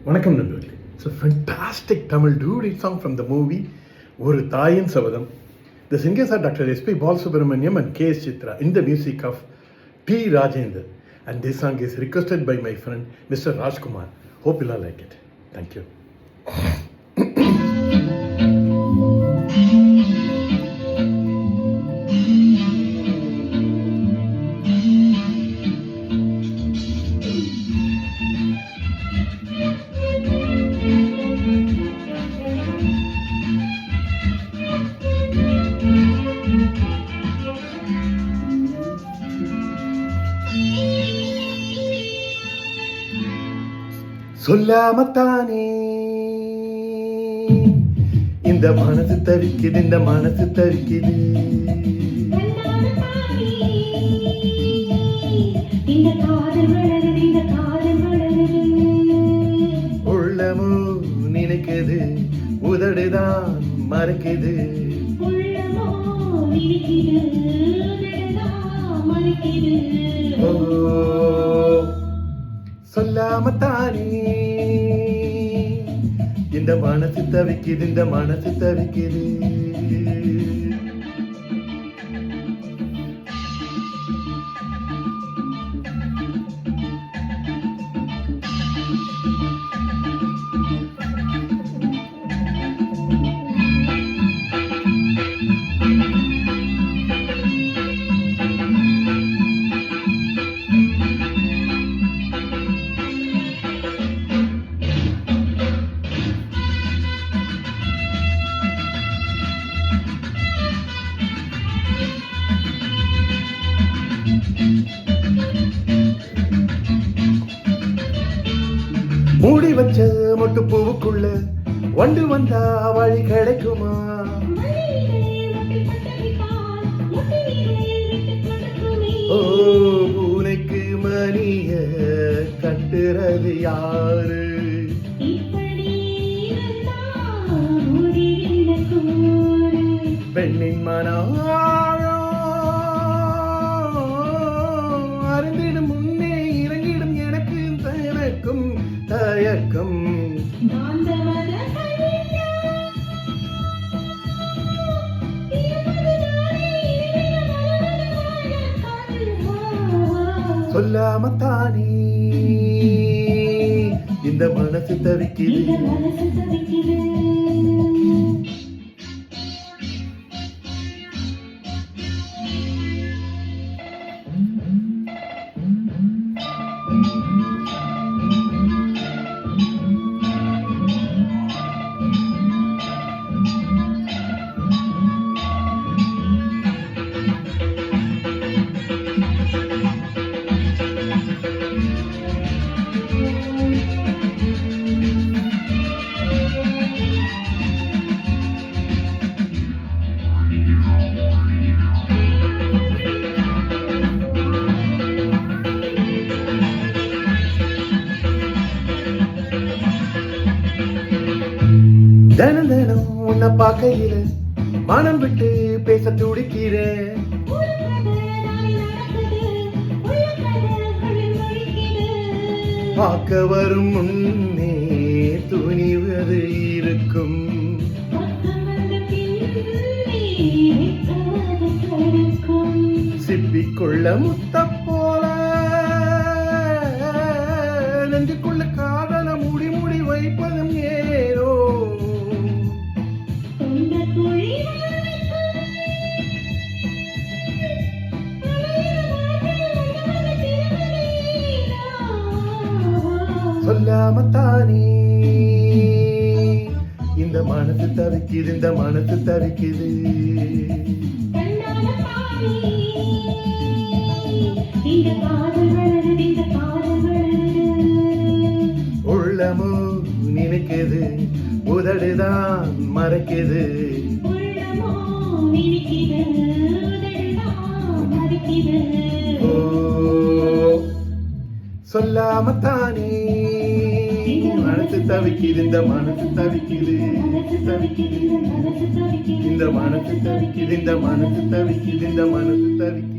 வணக்கம் நண்பர்களே. It's a fantastic Tamil dude song from the movie ஒரு தாயின் சபதம். The singers are Dr. S.P. Balasubramaniam and K.S. Chitra in the music of T. Rajendra. And this song is requested by my friend Mr. Rajkumar. Hope you all like it. Thank you. சொல்லாமத்தானே இந்த மனசு தவிக்குது, இந்த மனசு தவிக்குது. உள்ளமோ நினைக்குது, உதடுதான் மறைக்குது. சொல்லாமத்தானே இந்த மனசு தவிக்குது, இந்த மனசு தவிக்குது. மூடி வச்ச மொட்டு பூவுக்குள்ள வண்டு வந்தா வழி கிடைக்குமா? ஓ, பூனைக்கு மணிய கட்டுறது யாரு? பெண்ணின் மனம் அறிந்திடும் முன்னே இறங்கிடும் எனக்கு தயக்கம் தயக்கம். சொல்லாமத்தானே இந்த மனசு தவிக்குது. தினம் தினம் உன்னை பார்க்கையில மனம் விட்டு பேச துடிக்கிறேன். பார்க்க வரும் முன்னே துணிவது இருக்கும். சிப்பிக்குள்ள முத்த போல நெஞ்சுக்குள்ள காதல முடி முடி வைப்பதும் ஏனோ. சொல்லாமத்தானே இந்த மனசு தவிக்குது, இந்த மனசு தவிக்குது. உள்ளமோ நினைக்குது, உதடுதான் மறைக்குது. சொல்லாமத்தானே மனசு தவிக்குது, இந்த மனசு தவிக்குது. இந்த மனசு தவிக்குது, இந்த மனசு தவிக்குது, இந்த மனசு தவிக்குது.